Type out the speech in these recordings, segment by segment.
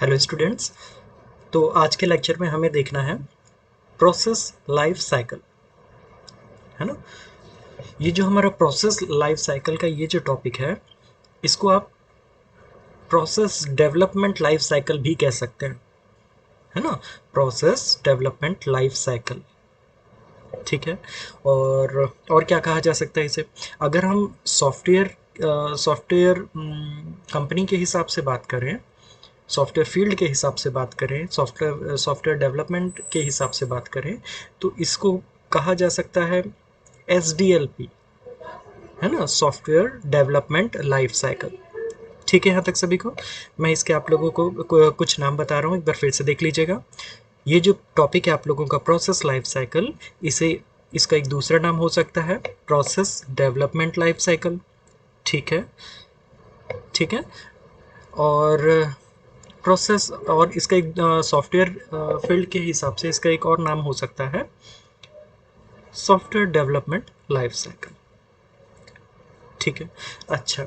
Hello students. तो आज के लेक्चर में हमें देखना है प्रोसेस लाइफ साइकिल, है ना। ये जो हमारा प्रोसेस लाइफ साइकिल का ये जो टॉपिक है, इसको आप प्रोसेस डेवलपमेंट लाइफ साइकिल भी कह सकते हैं, है ना। प्रोसेस डेवलपमेंट लाइफ साइकिल, ठीक है। और क्या कहा जा सकता है इसे, अगर हम सॉफ्टवेयर कंपनी के हिसाब से बात करें, सॉफ्टवेयर फील्ड के हिसाब से बात करें, सॉफ्टवेयर डेवलपमेंट के हिसाब से बात करें, तो इसको कहा जा सकता है SDLP, है ना, सॉफ्टवेयर डेवलपमेंट लाइफ साइकिल। ठीक है, यहाँ तक सभी को। मैं इसके आप लोगों को कुछ नाम बता रहा हूँ, एक बार फिर से देख लीजिएगा। ये जो टॉपिक है आप लोगों का प्रोसेस लाइफ साइकिल, इसे इसका एक दूसरा नाम हो सकता है प्रोसेस डेवलपमेंट लाइफ साइकिल। ठीक है, ठीक है। और प्रोसेस, और इसका एक सॉफ्टवेयर फील्ड के हिसाब से इसका एक और नाम हो सकता है सॉफ्टवेयर डेवलपमेंट लाइफ साइकिल। ठीक है। अच्छा,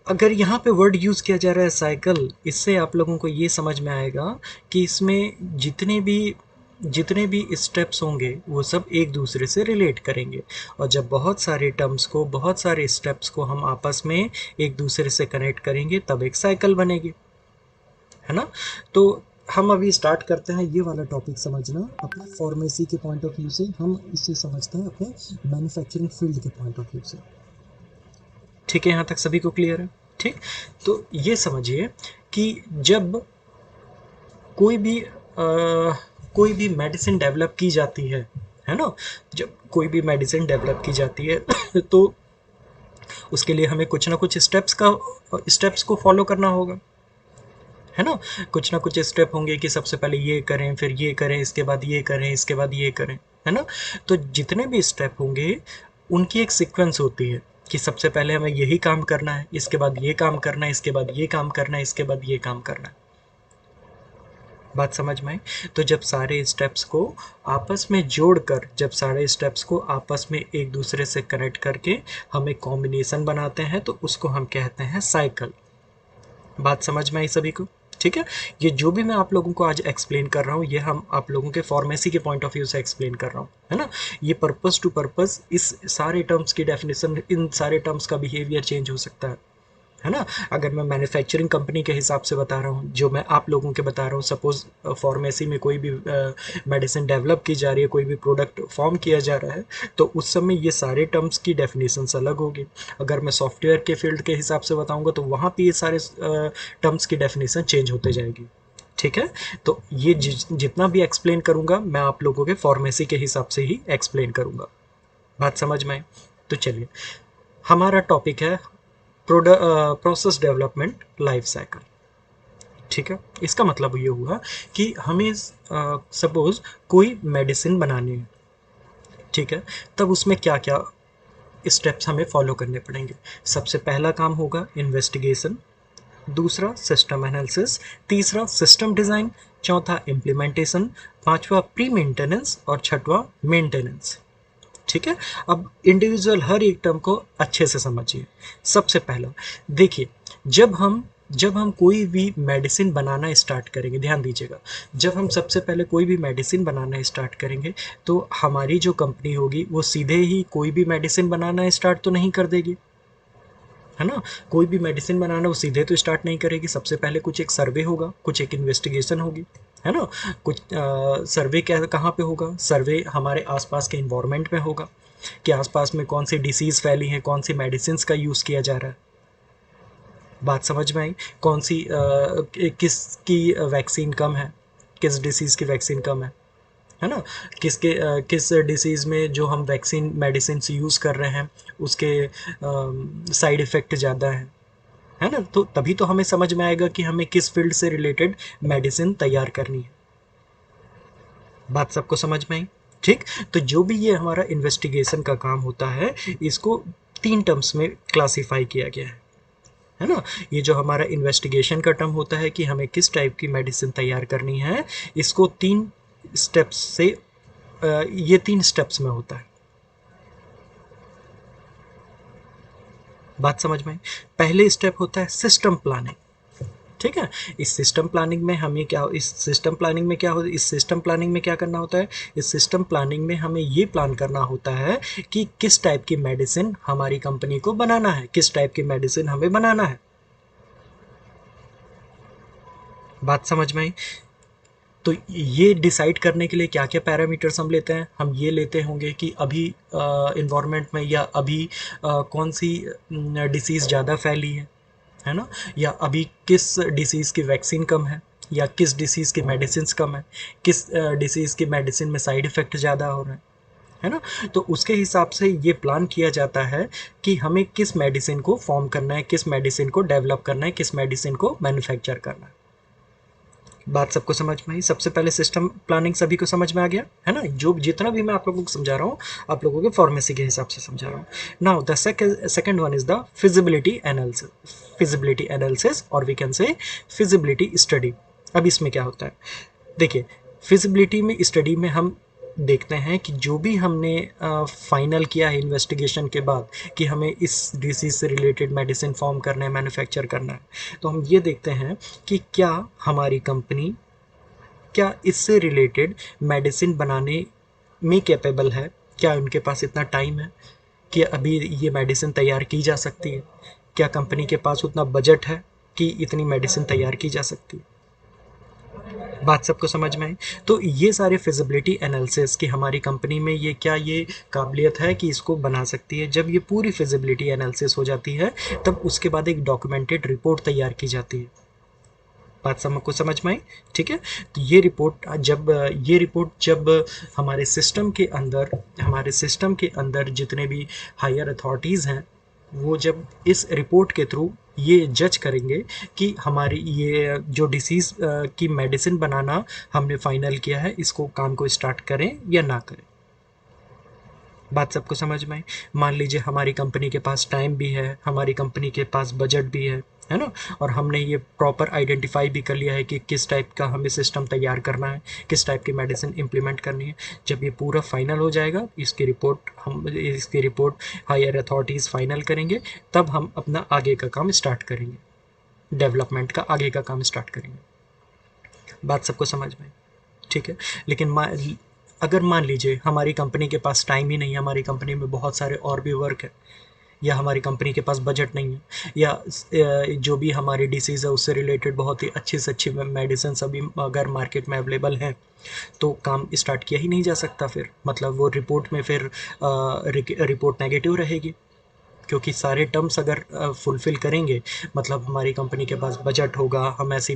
अगर यहाँ पे वर्ड यूज़ किया जा रहा है साइकिल, इससे आप लोगों को ये समझ में आएगा कि इसमें जितने भी स्टेप्स होंगे वो सब एक दूसरे से रिलेट करेंगे। और जब बहुत सारे स्टेप्स को हम आपस में एक दूसरे से कनेक्ट करेंगे तब एक साइकिल बनेगी, है ना। तो हम अभी स्टार्ट करते हैं ये वाला टॉपिक समझना अपने फार्मेसी के पॉइंट ऑफ व्यू से। हम इसे समझते हैं अपने मैन्युफैक्चरिंग फील्ड के पॉइंट ऑफ व्यू से। ठीक है, यहाँ तक सभी को क्लियर है। ठीक, तो ये समझिए कि जब कोई भी कोई भी मेडिसिन डेवलप की जाती है ना, जब कोई भी मेडिसिन डेवलप की जाती है तो उसके लिए हमें कुछ ना कुछ स्टेप्स को फॉलो करना होगा, है ना। कुछ ना कुछ स्टेप होंगे कि सबसे पहले ये करें, फिर ये करें, इसके बाद ये करें, इसके बाद ये करें, है ना। तो जितने भी स्टेप होंगे उनकी एक सीक्वेंस होती है कि सबसे पहले हमें यही काम करना है, इसके बाद ये काम करना है, इसके बाद ये काम करना है, इसके बाद ये काम करना है। बात समझ में आई। तो जब सारे स्टेप्स को आपस में एक दूसरे से कनेक्ट करके हम एक कॉम्बिनेशन बनाते हैं तो उसको हम कहते हैं साइकिल। बात समझ में आई सभी को। ठीक है, ये जो भी मैं आप लोगों को आज एक्सप्लेन कर रहा हूँ, ये हम आप लोगों के फार्मेसी के पॉइंट ऑफ व्यू से एक्सप्लेन कर रहा हूँ, है ना। ये पर्पस टू पर्पस इस सारे टर्म्स की डेफिनेशन, इन सारे टर्म्स का बिहेवियर चेंज हो सकता है ना। अगर मैं मैन्युफैक्चरिंग कंपनी के हिसाब से बता रहा हूँ, जो मैं आप लोगों के बता रहा हूँ, सपोज फार्मेसी में कोई भी मेडिसिन डेवलप की जा रही है, कोई भी प्रोडक्ट फॉर्म किया जा रहा है, तो उस समय ये सारे टर्म्स की डेफिनेशंस अलग होगी। अगर मैं सॉफ्टवेयर के फील्ड के हिसाब से बताऊंगा तो वहाँ पे ये सारे टर्म्स की डेफिनेशन चेंज होते जाएगी। ठीक है, तो ये जितना भी एक्सप्लेन करूंगा मैं आप लोगों के फार्मेसी के हिसाब से ही एक्सप्लेन करूंगा। बात समझ में आए? तो चलिए, हमारा टॉपिक है प्रोसेस डेवलपमेंट लाइफ साइकिल। ठीक है, इसका मतलब ये हुआ कि हमें सपोज कोई मेडिसिन बनानी है, ठीक है, तब उसमें क्या क्या स्टेप्स हमें फॉलो करने पड़ेंगे। सबसे पहला काम होगा इन्वेस्टिगेशन, दूसरा सिस्टम एनालिसिस, तीसरा सिस्टम डिज़ाइन, चौथा इम्प्लीमेंटेशन, पांचवा प्री मेंटेनेंस और छठवां मेंटेनेंस। ठीक है, अब इंडिविजुअल हर एक टर्म को अच्छे से समझिए। सबसे पहला देखिए, जब हम कोई भी मेडिसिन बनाना स्टार्ट करेंगे, ध्यान दीजिएगा, जब हम सबसे पहले कोई भी मेडिसिन बनाना स्टार्ट करेंगे तो हमारी जो कंपनी होगी वो सीधे ही कोई भी मेडिसिन बनाना स्टार्ट तो नहीं कर देगी, है ना। कोई भी मेडिसिन बनाना वो सीधे तो स्टार्ट नहीं करेगी। सबसे पहले कुछ एक सर्वे होगा, कुछ एक इन्वेस्टिगेशन होगी, है ना। कुछ सर्वे क्या कहाँ पे होगा, सर्वे हमारे आसपास के इन्वायरमेंट में होगा कि आसपास में कौन सी डिसीज़ फैली है, कौन सी मेडिसिन का यूज़ किया जा रहा है। बात समझ में आई? कौन सी किसकी वैक्सीन कम है, किस डिसीज़ की वैक्सीन कम है ना। किस डिसीज़ में जो हम वैक्सीन मेडिसिन यूज़ कर रहे हैं उसके साइड इफ़ेक्ट ज़्यादा है ना। तो तभी तो हमें समझ में आएगा कि हमें किस फील्ड से रिलेटेड मेडिसिन तैयार करनी है। बात सबको समझ में आई? ठीक, तो जो भी ये हमारा इन्वेस्टिगेशन का काम होता है, इसको 3 टर्म्स में क्लासिफाई किया गया है ना। ये जो हमारा इन्वेस्टिगेशन का टर्म होता है कि हमें किस टाइप की मेडिसिन तैयार करनी है, इसको 3 स्टेप्स से ये 3 स्टेप्स में होता है। बात समझ में आई? पहले स्टेप होता है सिस्टम प्लानिंग। ठीक है। इस सिस्टम प्लानिंग में हमें क्या इस सिस्टम प्लानिंग में क्या हो इस सिस्टम प्लानिंग में क्या करना होता है, इस सिस्टम प्लानिंग में हमें ये प्लान करना होता है कि किस टाइप की मेडिसिन हमारी कंपनी को बनाना है, किस टाइप की मेडिसिन हमें बनाना है। बात समझ में आई? तो ये डिसाइड करने के लिए क्या क्या पैरामीटर्स हम लेते हैं, हम ये लेते होंगे कि अभी इन्वायरमेंट में या अभी कौन सी डिसीज़ ज़्यादा फैली है ना, या अभी किस डिसीज़ की वैक्सीन कम है, या किस डिसीज़ की मेडिसिन कम है, किस डिसीज़ की मेडिसिन में साइड इफ़ेक्ट ज़्यादा हो रहे हैं, है ना। तो उसके हिसाब से ये प्लान किया जाता है कि हमें किस मेडिसिन को फॉर्म करना है, किस मेडिसिन को डेवलप करना है, किस मेडिसिन को मैन्युफैक्चर करना है। बात सबको समझ में आई? सबसे पहले सिस्टम प्लानिंग सभी को समझ में आ गया है ना, जो जितना भी मैं आप लोगों को समझा रहा हूँ आप लोगों के फार्मेसी के हिसाब से समझा रहा हूँ। Now the second one is the feasibility analysis, feasibility analysis और we can say feasibility study. अब इसमें क्या होता है, देखिए फिजिबिलिटी में स्टडी में हम देखते हैं कि जो भी हमने फाइनल किया है इन्वेस्टिगेशन के बाद कि हमें इस डिसीज़ से रिलेटेड मेडिसिन फॉर्म करना है, मैन्युफैक्चर करना है, तो हम ये देखते हैं कि क्या हमारी कंपनी क्या इससे रिलेटेड मेडिसिन बनाने में कैपेबल है, क्या उनके पास इतना टाइम है कि अभी ये मेडिसिन तैयार की जा सकती है, क्या कंपनी के पास उतना बजट है कि इतनी मेडिसिन तैयार की जा सकती है। बात सबको समझ में आई? तो ये सारे फिजिबिलिटी एनालिसिस कि हमारी कंपनी में ये क्या ये काबिलियत है कि इसको बना सकती है, जब ये पूरी फिजिबिलिटी एनालिसिस हो जाती है तब उसके बाद एक डॉक्यूमेंटेड रिपोर्ट तैयार की जाती है। बात सबको समझ में आई? ठीक है। तो ये रिपोर्ट जब हमारे सिस्टम के अंदर जितने भी हायर अथॉरिटीज़ हैं वो जब इस रिपोर्ट के थ्रू ये जज करेंगे कि हमारी ये जो डिसीज़ की मेडिसिन बनाना हमने फाइनल किया है इसको काम को स्टार्ट करें या ना करें। बात सबको समझ में आई? मान लीजिए हमारी कंपनी के पास टाइम भी है, हमारी कंपनी के पास बजट भी है ना, और हमने ये प्रॉपर आइडेंटिफाई भी कर लिया है कि किस टाइप का हमें सिस्टम तैयार करना है, किस टाइप की मेडिसिन इम्प्लीमेंट करनी है। जब ये पूरा फाइनल हो जाएगा इसकी रिपोर्ट हायर अथॉरिटीज़ फाइनल करेंगे, तब हम अपना आगे का काम स्टार्ट करेंगे, डेवलपमेंट का आगे का काम स्टार्ट करेंगे। बात सबको समझ में? ठीक है। लेकिन अगर मान लीजिए हमारी कंपनी के पास टाइम ही नहीं है, हमारी कंपनी में बहुत सारे और भी वर्क है, या हमारी कंपनी के पास बजट नहीं है, या जो भी हमारी डिसीज़ है उससे रिलेटेड बहुत ही अच्छी से अच्छी मेडिसिन अभी अगर मार्केट में अवेलेबल हैं, तो काम स्टार्ट किया ही नहीं जा सकता। फिर मतलब वो रिपोर्ट में फिर रिपोर्ट नेगेटिव रहेगी, क्योंकि सारे टर्म्स अगर फुलफ़िल करेंगे मतलब हमारी कंपनी के पास बजट होगा, हम ऐसी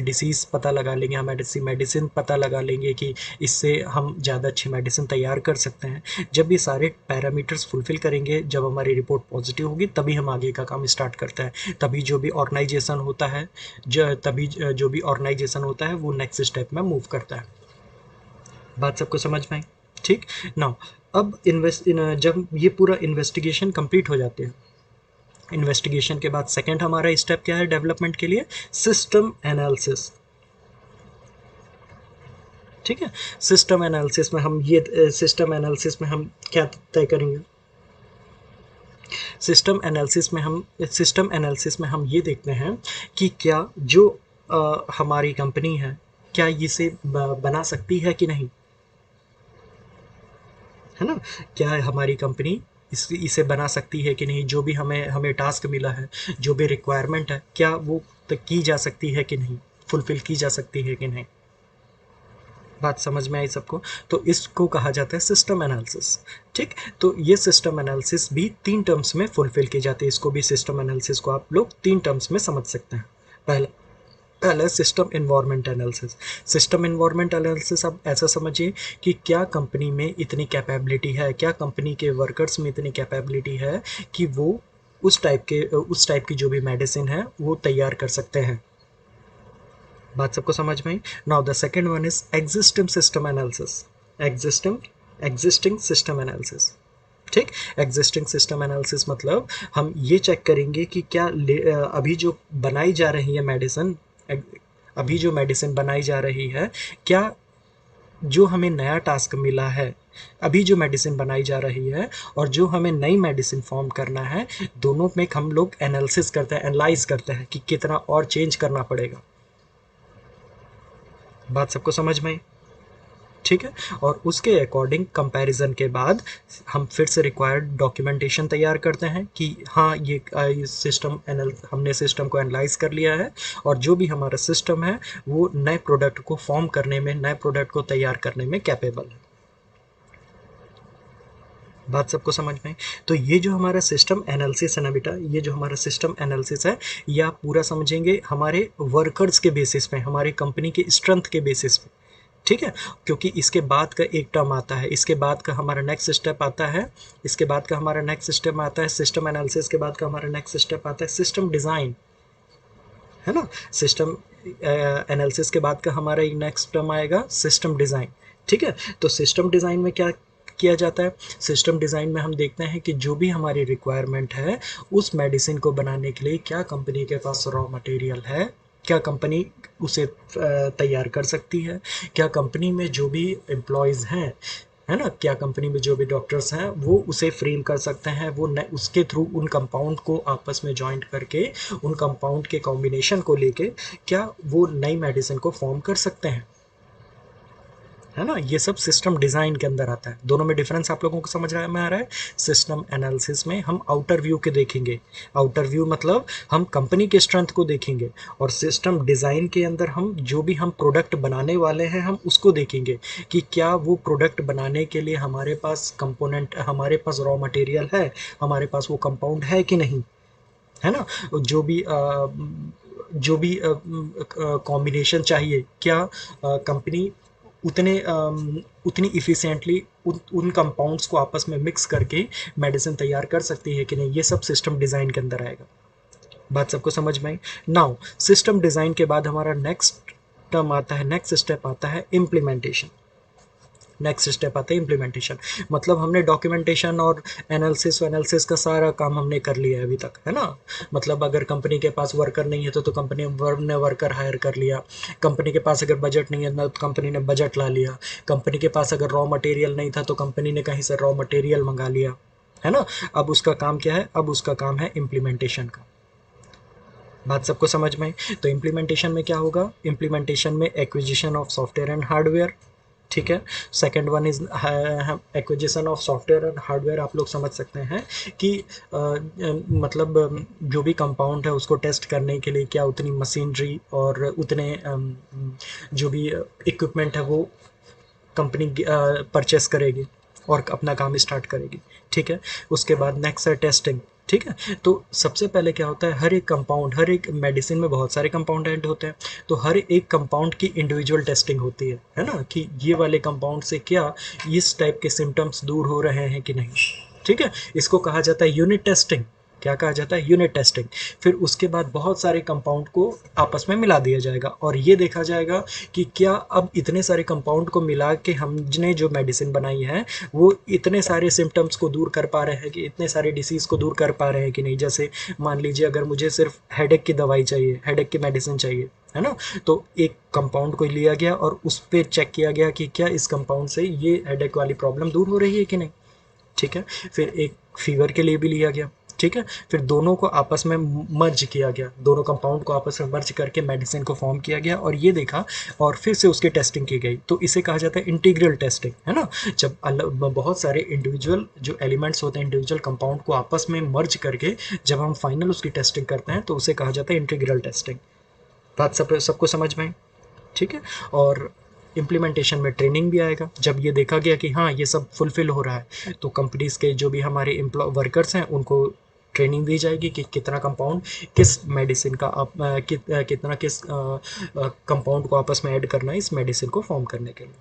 डिसीज़ पता लगा लेंगे, हम ऐसी मेडिसिन पता लगा लेंगे कि इससे हम ज़्यादा अच्छी मेडिसिन तैयार कर सकते हैं। जब ये सारे पैरामीटर्स फुलफ़िल करेंगे, जब हमारी रिपोर्ट पॉजिटिव होगी, तभी हम आगे का काम स्टार्ट करते हैं। तभी जो भी ऑर्गेनाइजेशन होता है वो नेक्स्ट स्टेप में मूव करता है। बात सबको समझ में आई? ठीक। नाउ अब जब ये पूरा इन्वेस्टिगेशन कंप्लीट हो जाते हैं, इन्वेस्टिगेशन के बाद सेकंड हमारा स्टेप क्या है डेवलपमेंट के लिए, सिस्टम एनालिसिस। ठीक है। सिस्टम एनालिसिस में हम क्या तय करेंगे, सिस्टम एनालिसिस में हम ये देखते हैं कि क्या जो हमारी कंपनी है क्या इसे बना सकती है कि नहीं, है ना। क्या हमारी कंपनी इसे बना सकती है कि नहीं, जो भी हमें टास्क मिला है, जो भी रिक्वायरमेंट है, क्या वो तक की जा सकती है कि नहीं, फुलफ़िल की जा सकती है कि नहीं। बात समझ में आई सबको? तो इसको कहा जाता है सिस्टम एनालिसिस। ठीक। तो ये सिस्टम एनालिसिस भी 3 टर्म्स में फुलफ़िल की जाती है। इसको भी सिस्टम एनालिसिस को आप लोग 3 टर्म्स में समझ सकते हैं। पहला system environment analysis. System environment analysis आप ऐसा समझिए कि क्या कंपनी में इतनी कैपेबिलिटी है, क्या कंपनी के वर्कर्स में इतनी कैपेबिलिटी है कि वो उस टाइप की जो भी मेडिसिन है वो तैयार कर सकते हैं। बात सबको समझ में आई? Now the second one is existing system analysis. ठीक। एग्जिस्टिंग सिस्टम एनालिसिस मतलब हम ये चेक करेंगे कि क्या अभी जो बनाई जा रही है मेडिसिन, अभी जो मेडिसिन बनाई जा रही है क्या जो हमें नया टास्क मिला है, अभी जो मेडिसिन बनाई जा रही है और जो हमें नई मेडिसिन फॉर्म करना है, दोनों में हम लोग एनालिसिस करते हैं, एनालाइज करते हैं कि कितना और चेंज करना पड़ेगा। बात सबको समझ में आई? ठीक है। और उसके अकॉर्डिंग कंपैरिजन के बाद हम फिर से रिक्वायर्ड डॉक्यूमेंटेशन तैयार करते हैं कि हाँ ये सिस्टम एनल हमने सिस्टम को एनालाइज कर लिया है और जो भी हमारा सिस्टम है वो नए प्रोडक्ट को फॉर्म करने में, नए प्रोडक्ट को तैयार करने में कैपेबल है। बात सबको समझ में? तो ये जो हमारा सिस्टम एनालिसिस है ना बेटा, ये जो हमारा सिस्टम एनालिसिस है, ये आप पूरा समझेंगे हमारे वर्कर्स के बेसिस पे, हमारी कंपनी के स्ट्रेंथ के बेसिस पे। ठीक है। क्योंकि इसके बाद का एक टर्म आता है, इसके बाद का हमारा नेक्स्ट स्टेप आता है, इसके बाद का हमारा नेक्स्ट स्टेप आता है सिस्टम एनालिसिस के बाद का हमारा नेक्स्ट स्टेप आता है सिस्टम डिज़ाइन, है ना। सिस्टम एनालिसिस के बाद का हमारा एक नेक्स्ट टर्म आएगा सिस्टम डिज़ाइन। ठीक है। तो सिस्टम डिज़ाइन में क्या किया जाता है? सिस्टम डिज़ाइन में हम देखते हैं कि जो भी हमारी रिक्वायरमेंट है उस मेडिसिन को बनाने के लिए क्या कंपनी के पास रॉ मटेरियल है, क्या कंपनी उसे तैयार कर सकती है, क्या कंपनी में जो भी एम्प्लॉयज़ हैं, है ना, क्या कंपनी में जो भी डॉक्टर्स हैं वो उसे फ्रेम कर सकते हैं, वो उसके थ्रू उन कंपाउंड को आपस में जॉइंट करके उन कंपाउंड के कॉम्बिनेशन को लेके क्या वो नई मेडिसिन को फॉर्म कर सकते हैं, है ना। ये सब सिस्टम डिज़ाइन के अंदर आता है। दोनों में डिफरेंस आप लोगों को समझ में आ रहा है? सिस्टम एनालिसिस में हम आउटर व्यू के देखेंगे, आउटर व्यू मतलब हम कंपनी के स्ट्रेंथ को देखेंगे, और सिस्टम डिज़ाइन के अंदर हम जो भी हम प्रोडक्ट बनाने वाले हैं हम उसको देखेंगे कि क्या वो प्रोडक्ट बनाने के लिए हमारे पास कंपोनेंट, हमारे पास रॉ मटेरियल है, हमारे पास वो कंपाउंड है कि नहीं, है ना। जो भी कॉम्बिनेशन चाहिए, क्या कंपनी उतनी इफ़िशिएंटली उन कंपाउंड्स को आपस में मिक्स करके मेडिसिन तैयार कर सकती है कि नहीं, ये सब सिस्टम डिज़ाइन के अंदर आएगा। बात सबको समझ में आई? नाउ सिस्टम डिज़ाइन के बाद हमारा नेक्स्ट टर्म आता है, नेक्स्ट स्टेप आता है इम्प्लीमेंटेशन। नेक्स्ट स्टेप आता है इम्प्लीमेंटेशन। मतलब हमने डॉक्यूमेंटेशन और एनालिसिस का सारा काम हमने कर लिया है अभी तक, है ना। मतलब अगर कंपनी के पास वर्कर नहीं है तो कंपनी ने वर्कर हायर कर लिया, कंपनी के पास अगर बजट नहीं है तो कंपनी ने बजट ला लिया, कंपनी के पास अगर रॉ मटेरियल नहीं था तो कंपनी ने कहीं से रॉ मटेरियल मंगा लिया, है ना। अब उसका काम क्या है? अब उसका काम है इम्प्लीमेंटेशन का। बात सबको समझ में? तो इम्प्लीमेंटेशन में क्या होगा? इम्प्लीमेंटेशन में acquisition of software and hardware. ठीक है। Second one is acquisition of software and hardware. आप लोग समझ सकते हैं कि मतलब जो भी कंपाउंड है उसको टेस्ट करने के लिए क्या उतनी मशीनरी और उतने जो भी इक्विपमेंट है वो कंपनी परचेस करेगी और अपना काम स्टार्ट करेगी। ठीक है। उसके बाद नेक्स्ट है टेस्टिंग। ठीक है। तो सबसे पहले क्या होता है, हर एक कंपाउंड, हर एक मेडिसिन में बहुत सारे कंपाउंड ऐड होते हैं, तो हर एक कंपाउंड की इंडिविजुअल टेस्टिंग होती है ना, कि ये वाले कंपाउंड से क्या इस टाइप के सिम्टम्स दूर हो रहे हैं कि नहीं। ठीक है। इसको कहा जाता है यूनिट टेस्टिंग। क्या कहा जाता है? Unit testing. फिर उसके बाद बहुत सारे कंपाउंड को आपस में मिला दिया जाएगा और ये देखा जाएगा कि क्या अब इतने सारे कंपाउंड को मिला के हमने जो मेडिसिन बनाई है वो इतने सारे सिम्टम्स को दूर कर पा रहे हैं, कि इतने सारे डिसीज़ को दूर कर पा रहे हैं कि नहीं। जैसे मान लीजिए अगर मुझे सिर्फ हेडेक की दवाई चाहिए, हेडेक की मेडिसिन चाहिए, है ना, तो एक कंपाउंड को लिया गया और उस पर चेक किया गया कि क्या इस कंपाउंड से ये हेडेक वाली प्रॉब्लम दूर हो रही है कि नहीं। ठीक है। फिर एक फीवर के लिए भी लिया गया। ठीक है। फिर दोनों को आपस में मर्ज किया गया, दोनों कंपाउंड को आपस में मर्ज करके मेडिसिन को फॉर्म किया गया और ये देखा और फिर से उसकी टेस्टिंग की गई। तो इसे कहा जाता है इंटीग्रल टेस्टिंग, है ना। जब बहुत सारे इंडिविजुअल जो एलिमेंट्स होते हैं, इंडिविजुअल कंपाउंड को आपस में मर्ज करके जब हम फाइनल उसकी टेस्टिंग करते हैं तो उसे कहा जाता है इंटीग्रल टेस्टिंग। बात सबको समझ में आई? ठीक है। और इम्प्लीमेंटेशन में ट्रेनिंग भी आएगा। जब ये देखा गया कि हाँ ये सब फुलफिल हो रहा है तो कंपनीज के जो भी हमारे वर्कर्स हैं उनको ट्रेनिंग दी जाएगी कि कितना कंपाउंड किस मेडिसिन का कितना किस कंपाउंड को आपस में ऐड करना है इस मेडिसिन को फॉर्म करने के लिए।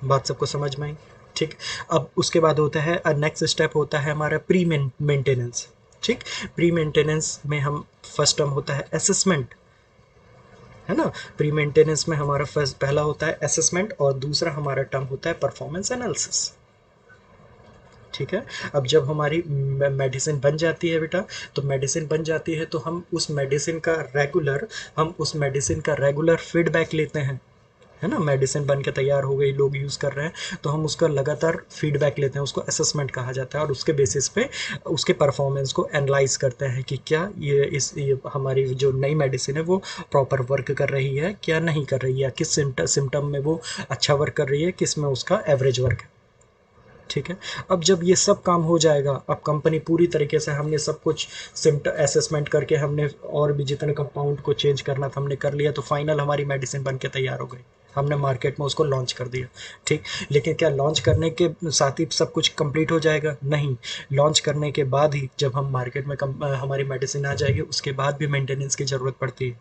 बात सबको समझ में आई? ठीक। अब उसके बाद होता है नेक्स्ट स्टेप होता है हमारा प्री मेंटेनेंस। ठीक। प्री मेंटेनेंस में हम फर्स्ट टर्म होता है असेसमेंट, है ना। प्री मेंटेनेंस में हमारा फर्स्ट पहला होता है असेसमेंट और दूसरा हमारा टर्म होता है परफॉर्मेंस एनालिसिस। ठीक है। अब जब हमारी मेडिसिन बन जाती है बेटा, तो मेडिसिन बन जाती है तो हम उस मेडिसिन का रेगुलर फीडबैक लेते हैं। है ना, मेडिसिन बन के तैयार हो गई, लोग यूज़ कर रहे हैं, तो हम उसका लगातार फीडबैक लेते हैं, उसको असेसमेंट कहा जाता है, और उसके बेसिस पे उसके परफॉर्मेंस को एनालाइज करते हैं कि क्या ये हमारी जो नई मेडिसिन है वो प्रॉपर वर्क कर रही है, क्या नहीं कर रही है, किस सिम्टम में वो अच्छा वर्क कर रही है, किस में उसका एवरेज वर्क है। ठीक है, अब जब ये सब काम हो जाएगा, अब कंपनी पूरी तरीके से, हमने सब कुछ सिम्टम असेसमेंट करके, हमने और भी जितने कंपाउंड को चेंज करना था हमने कर लिया, तो फाइनल हमारी मेडिसिन बन के तैयार हो गई, हमने मार्केट में उसको लॉन्च कर दिया। ठीक, लेकिन क्या लॉन्च करने के साथ ही सब कुछ कंप्लीट हो जाएगा? नहीं, लॉन्च करने के बाद ही जब हम मार्केट में हमारी मेडिसिन आ जाएगी, उसके बाद भी मेंटेनेंस की ज़रूरत पड़ती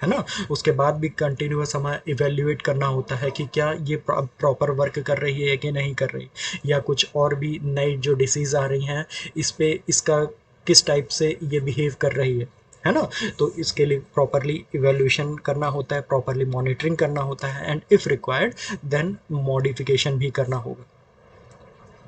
है ना। उसके बाद भी कंटिन्यूअस हमें इवेल्युएट करना होता है कि क्या ये प्रॉपर वर्क कर रही है कि नहीं कर रही, या कुछ और भी नई जो डिसीज़ आ रही हैं, इस पे इसका किस टाइप से ये बिहेव कर रही है ना। तो इसके लिए प्रॉपरली इवेल्यूएशन करना होता है, प्रॉपरली मॉनिटरिंग करना होता है, and if required then modification भी करना होगा।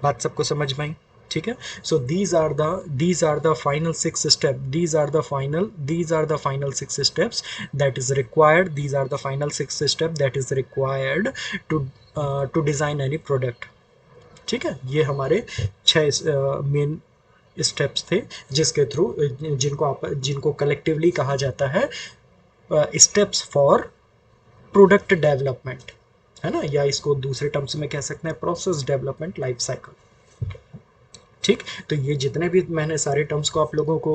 बात सबको समझ में आई? ठीक है, सो these are the final six steps, these are the final six steps that is required, these are the final six steps that is required to to design any product। ठीक है, ये हमारे 6 मेन स्टेप्स थे, जिसके through जिनको collectively कहा जाता है स्टेप्स फॉर प्रोडक्ट डेवलपमेंट, है ना, या इसको दूसरे टर्म्स में कह सकते हैं प्रोसेस डेवलपमेंट लाइफ साइकिल। ठीक, तो ये जितने भी मैंने सारे टर्म्स को आप लोगों को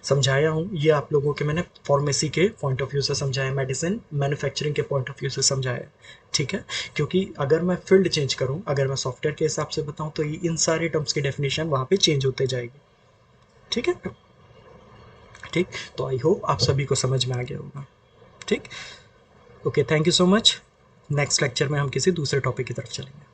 समझाया हूँ, ये आप लोगों के मैंने फार्मेसी के पॉइंट ऑफ व्यू से समझाया, मेडिसिन मैन्युफैक्चरिंग के पॉइंट ऑफ व्यू से समझाया। ठीक है, क्योंकि अगर मैं फील्ड चेंज करूँ, अगर मैं सॉफ्टवेयर के हिसाब से बताऊँ, तो ये इन सारे टर्म्स की डेफिनेशन वहाँ पे चेंज होते जाएगी। ठीक है, ठीक, तो आई होप आप सभी को समझ में आ गया होगा। ठीक, okay, thank you so much. Next lecture में हम किसी दूसरे टॉपिक की तरफ चलेंगे।